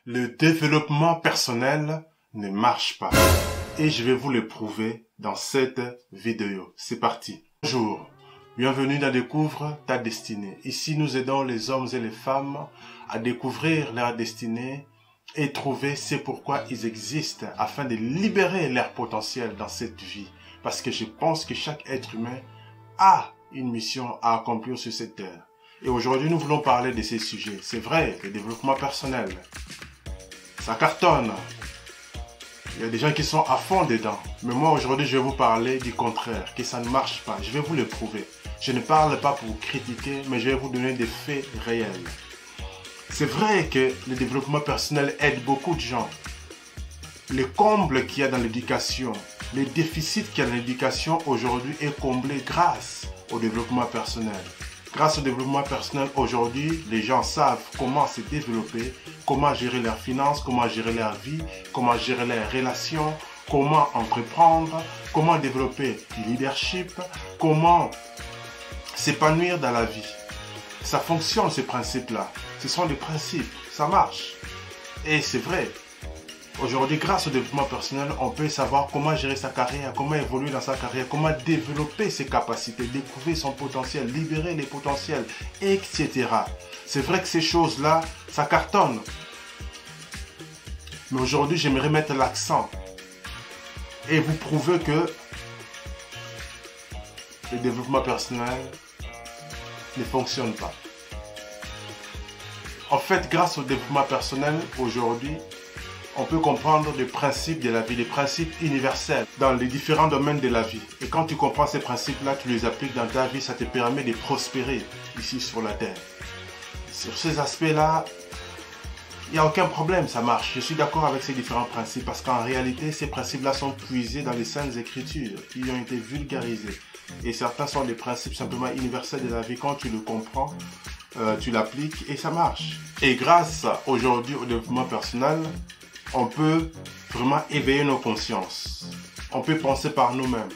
Le développement personnel ne marche pas. Et je vais vous le prouver dans cette vidéo. C'est parti. Bonjour, bienvenue dans Découvre ta destinée. Ici, nous aidons les hommes et les femmes à découvrir leur destinée et trouver ce pourquoi ils existent afin de libérer leur potentiel dans cette vie. Parce que je pense que chaque être humain a une mission à accomplir sur cette terre. Et aujourd'hui, nous voulons parler de ces sujets. C'est vrai, le développement personnel, ça cartonne. Il y a des gens qui sont à fond dedans. Mais moi, aujourd'hui, je vais vous parler du contraire, que ça ne marche pas. Je vais vous le prouver. Je ne parle pas pour critiquer, mais je vais vous donner des faits réels. C'est vrai que le développement personnel aide beaucoup de gens. Le comble qu'il y a dans l'éducation, le déficit qu'il y a dans l'éducation aujourd'hui est comblé grâce au développement personnel. Grâce au développement personnel, aujourd'hui, les gens savent comment se développer, comment gérer leurs finances, comment gérer leur vie, comment gérer leurs relations, comment entreprendre, comment développer du leadership, comment s'épanouir dans la vie. Ça fonctionne, ces principes-là. Ce sont des principes, ça marche. Et c'est vrai. Aujourd'hui, grâce au développement personnel, on peut savoir comment gérer sa carrière, comment évoluer dans sa carrière, comment développer ses capacités, découvrir son potentiel, libérer les potentiels, etc. C'est vrai que ces choses-là, ça cartonne. Mais aujourd'hui, j'aimerais mettre l'accent et vous prouver que le développement personnel ne fonctionne pas. En fait, grâce au développement personnel, aujourd'hui, on peut comprendre les principes de la vie, les principes universels dans les différents domaines de la vie. Et quand tu comprends ces principes-là, tu les appliques dans ta vie, ça te permet de prospérer ici sur la terre. Sur ces aspects-là, il n'y a aucun problème, ça marche. Je suis d'accord avec ces différents principes parce qu'en réalité, ces principes-là sont puisés dans les Saintes Écritures qui ont été vulgarisés. Et certains sont des principes simplement universels de la vie. Quand tu le comprends, tu l'appliques et ça marche. Et grâce aujourd'hui au développement personnel, on peut vraiment éveiller nos consciences. On peut penser par nous-mêmes.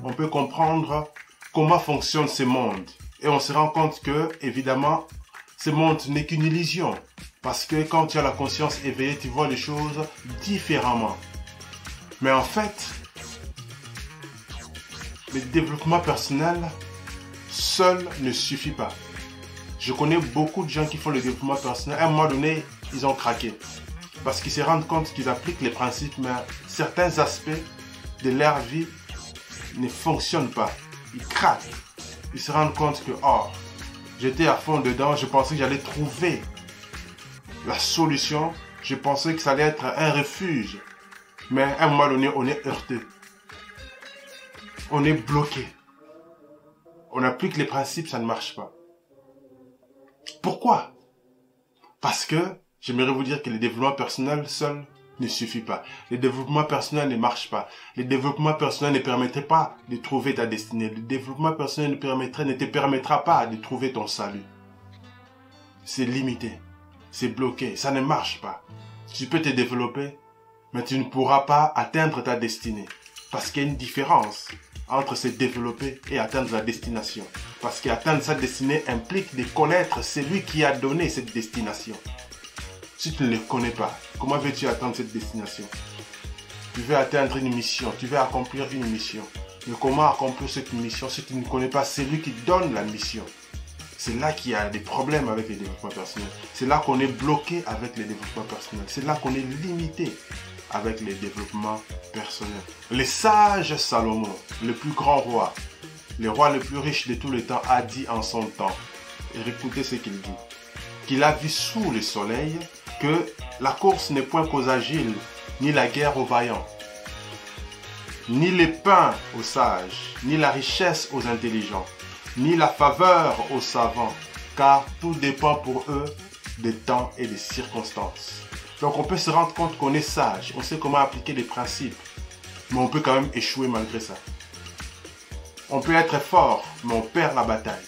On peut comprendre comment fonctionne ce monde. Et on se rend compte que, évidemment, ce monde n'est qu'une illusion. Parce que quand tu as la conscience éveillée, tu vois les choses différemment. Mais en fait, le développement personnel seul ne suffit pas. Je connais beaucoup de gens qui font le développement personnel. À un moment donné, ils ont craqué. Parce qu'ils se rendent compte qu'ils appliquent les principes, mais certains aspects de leur vie ne fonctionnent pas. Ils craquent. Ils se rendent compte que, oh, j'étais à fond dedans, je pensais que j'allais trouver la solution. Je pensais que ça allait être un refuge. Mais à un moment donné, on est heurté. On est bloqué. On applique les principes, ça ne marche pas. Pourquoi? Parce que j'aimerais vous dire que le développement personnel seul ne suffit pas. Le développement personnel ne marche pas. Le développement personnel ne permettrait pas de trouver ta destinée. Le développement personnel ne te permettra pas de trouver ton salut. C'est limité. C'est bloqué. Ça ne marche pas. Tu peux te développer, mais tu ne pourras pas atteindre ta destinée. Parce qu'il y a une différence entre se développer et atteindre la destination. Parce qu'atteindre sa destinée implique de connaître celui qui a donné cette destination. Si tu ne le connais pas, comment veux-tu atteindre cette destination? Tu veux atteindre une mission, tu veux accomplir une mission. Mais comment accomplir cette mission si tu ne connais pas celui qui donne la mission? C'est là qu'il y a des problèmes avec le développement personnel. C'est là qu'on est bloqué avec le développement personnel. C'est là qu'on est limité avec le développement personnel. Le sage Salomon, le plus grand roi, le roi le plus riche de tous les temps, a dit en son temps, et écoutez ce qu'il dit, qu'il a vu sous le soleil que la course n'est point qu'aux agiles, ni la guerre aux vaillants, ni les pains aux sages, ni la richesse aux intelligents, ni la faveur aux savants, car tout dépend pour eux des temps et des circonstances. Donc on peut se rendre compte qu'on est sage, on sait comment appliquer les principes, mais on peut quand même échouer malgré ça. On peut être fort, mais on perd la bataille.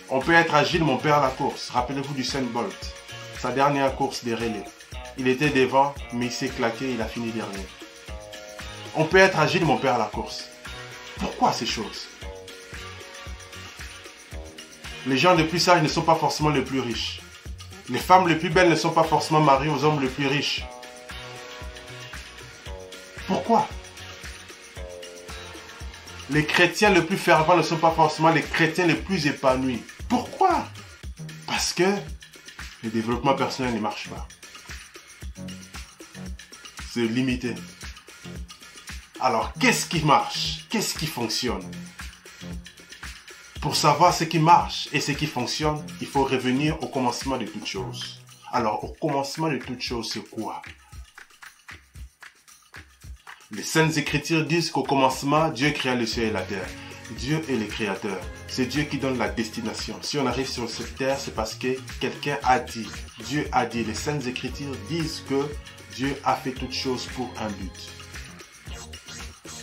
On peut être agile, mais on perd la course. Rappelez-vous du Usain Bolt, sa dernière course des relais. Il était devant, mais il s'est claqué, il a fini dernier. On peut être agile, mais on perd la course. Pourquoi ces choses? Les gens les plus sages ne sont pas forcément les plus riches. Les femmes les plus belles ne sont pas forcément mariées aux hommes les plus riches. Pourquoi? Les chrétiens les plus fervents ne sont pas forcément les chrétiens les plus épanouis. Pourquoi? Parce que le développement personnel ne marche pas. C'est limité. Alors, qu'est-ce qui marche? Qu'est-ce qui fonctionne? Pour savoir ce qui marche et ce qui fonctionne, il faut revenir au commencement de toutes choses. Alors, au commencement de toutes choses, c'est quoi? Les Saintes Écritures disent qu'au commencement, Dieu créa le ciel et la terre. Dieu est le créateur. C'est Dieu qui donne la destination. Si on arrive sur cette terre, c'est parce que quelqu'un a dit. Dieu a dit. Les Saintes Écritures disent que Dieu a fait toutes choses pour un but.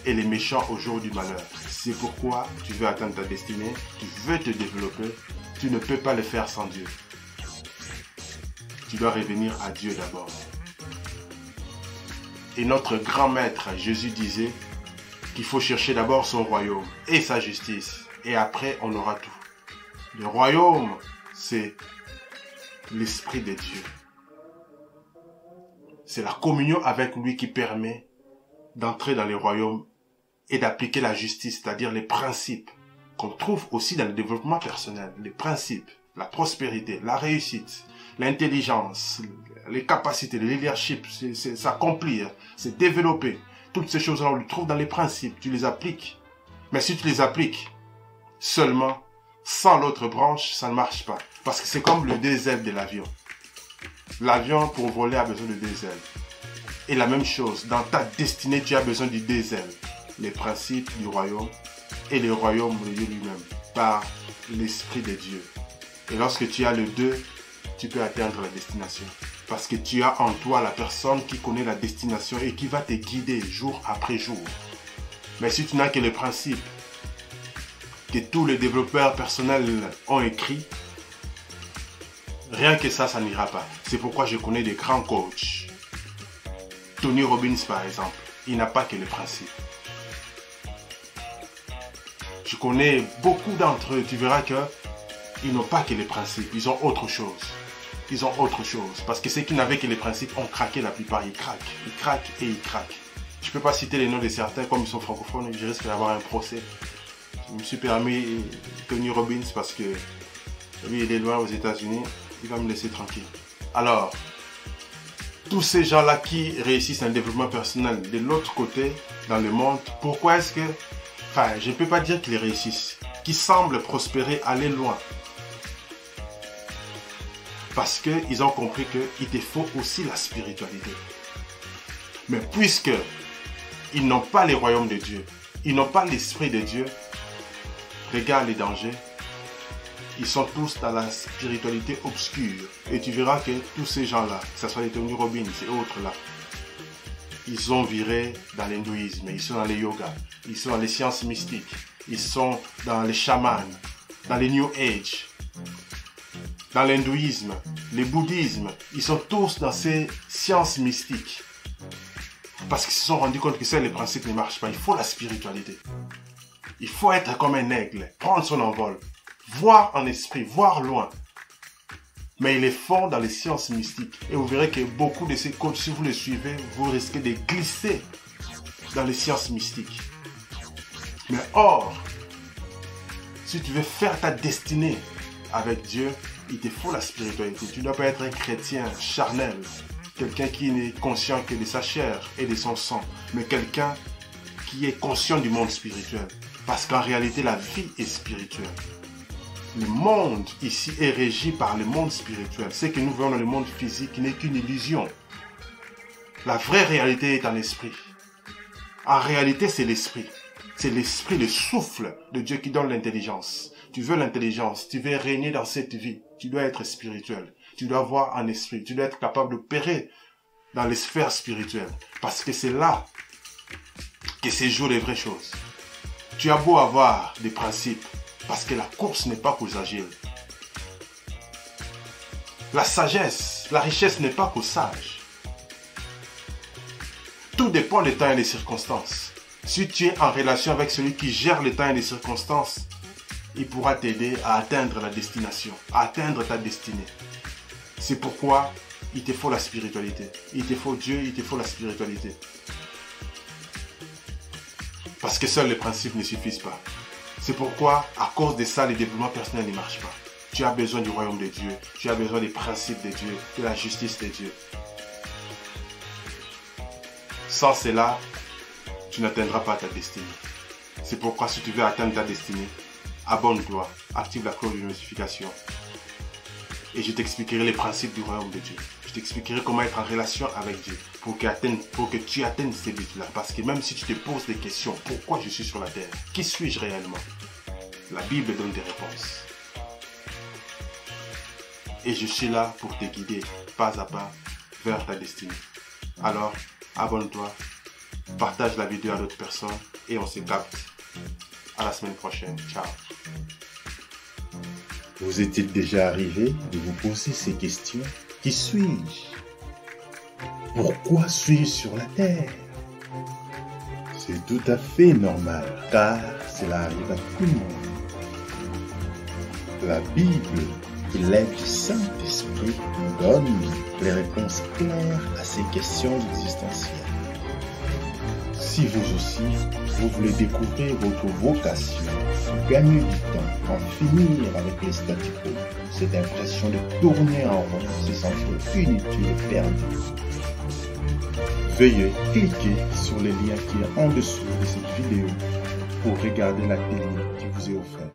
Et les méchants au jour du malheur. C'est pourquoi tu veux atteindre ta destinée, tu veux te développer, tu ne peux pas le faire sans Dieu. Tu dois revenir à Dieu d'abord. Et notre grand maître, Jésus, disait qu'il faut chercher d'abord son royaume et sa justice. Et après, on aura tout. Le royaume, c'est l'Esprit de Dieu. C'est la communion avec lui qui permet d'entrer dans le royaume et d'appliquer la justice, c'est-à-dire les principes qu'on trouve aussi dans le développement personnel. Les principes, la prospérité, la réussite, l'intelligence, les capacités, le leadership, c'est s'accomplir, c'est développer. Toutes ces choses-là, on les trouve dans les principes, tu les appliques. Mais si tu les appliques seulement, sans l'autre branche, ça ne marche pas. Parce que c'est comme le deux ailes de l'avion. L'avion, pour voler, a besoin de deux ailes. Et la même chose, dans ta destinée, tu as besoin de deux ailes. Les principes du royaume et le royaume de Dieu lui-même, par l'Esprit de Dieu. Et lorsque tu as les deux, tu peux atteindre la destination. Parce que tu as en toi la personne qui connaît la destination et qui va te guider jour après jour. Mais si tu n'as que les principes que tous les développeurs personnels ont écrits, rien que ça n'ira pas. C'est pourquoi je connais des grands coachs. Tony Robbins par exemple, il n'a pas que les principes. Je connais beaucoup d'entre eux, tu verras qu'ils n'ont pas que les principes, ils ont autre chose. Ils ont autre chose. Parce que ceux qui n'avaient que les principes ont craqué la plupart. Ils craquent et ils craquent. Je ne peux pas citer les noms de certains, comme ils sont francophones, je risque d'avoir un procès. Je me suis permis Tony Robbins parce que lui, il est loin aux États-Unis, il va me laisser tranquille. Alors, tous ces gens-là qui réussissent un développement personnel de l'autre côté, dans le monde, pourquoi est-ce que... Enfin, je ne peux pas dire qu'ils réussissent. Qui semblent prospérer, aller loin. Parce qu'ils ont compris qu'il te faut aussi la spiritualité. Mais puisque ils n'ont pas le royaume de Dieu, ils n'ont pas l'Esprit de Dieu, regarde les dangers. Ils sont tous dans la spiritualité obscure. Et tu verras que tous ces gens-là, que ce soit les Tony Robbins et autres là, ils ont viré dans l'hindouisme, ils sont dans les yogas, ils sont dans les sciences mystiques, ils sont dans les chamans, dans les New Age, dans l'hindouisme, le bouddhisme, ils sont tous dans ces sciences mystiques. Parce qu'ils se sont rendus compte que ça, les principes ne marchent pas. Il faut la spiritualité. Il faut être comme un aigle, prendre son envol, voir en esprit, voir loin. Mais ils les font dans les sciences mystiques. Et vous verrez que beaucoup de ces coachs, si vous les suivez, vous risquez de glisser dans les sciences mystiques. Mais or, si tu veux faire ta destinée avec Dieu, il te faut la spiritualité. Tu ne dois pas être un chrétien charnel, quelqu'un qui n'est conscient que de sa chair et de son sang, mais quelqu'un qui est conscient du monde spirituel. Parce qu'en réalité, la vie est spirituelle. Le monde ici est régi par le monde spirituel. Ce que nous voyons dans le monde physique n'est qu'une illusion. La vraie réalité est en esprit. En réalité, c'est l'esprit. C'est l'esprit, le souffle de Dieu qui donne l'intelligence. Tu veux l'intelligence, tu veux régner dans cette vie. Tu dois être spirituel. Tu dois voir en esprit. Tu dois être capable d'opérer dans les sphères spirituelles. Parce que c'est là que séjournent les vraies choses. Tu as beau avoir des principes, parce que la course n'est pas qu'aux agiles. La sagesse, la richesse n'est pas qu'aux sages. Tout dépend des temps et des circonstances. Si tu es en relation avec celui qui gère les temps et les circonstances, il pourra t'aider à atteindre la destination, à atteindre ta destinée. C'est pourquoi il te faut la spiritualité. Il te faut Dieu, il te faut la spiritualité. Parce que seuls les principes ne suffisent pas. C'est pourquoi, à cause de ça, le développement personnel ne marche pas. Tu as besoin du royaume de Dieu. Tu as besoin des principes de Dieu, de la justice de Dieu. Sans cela, tu n'atteindras pas ta destinée. C'est pourquoi si tu veux atteindre ta destinée, abonne-toi, active la cloche de notification. Et je t'expliquerai les principes du royaume de Dieu. Je t'expliquerai comment être en relation avec Dieu pour que tu atteignes ces buts-là. Parce que même si tu te poses des questions, pourquoi je suis sur la terre? Qui suis-je réellement? La Bible donne des réponses. Et je suis là pour te guider pas à pas vers ta destinée. Alors, abonne-toi, partage la vidéo à d'autres personnes et on se capte. À la semaine prochaine. Ciao. Vous est-il déjà arrivé de vous poser ces questions? Qui suis-je? Pourquoi suis-je sur la terre? C'est tout à fait normal, car cela arrive à tout le monde. La Bible, qui l'aide du Saint-Esprit, nous donne les réponses claires à ces questions existentielles. Si vous aussi, vous voulez découvrir votre vocation, gagner du temps, en finir avec les statu quo, cette impression de tourner en rond, se sentir inutile et perdu, veuillez cliquer sur le lien qui est en dessous de cette vidéo pour regarder la technique qui vous est offerte.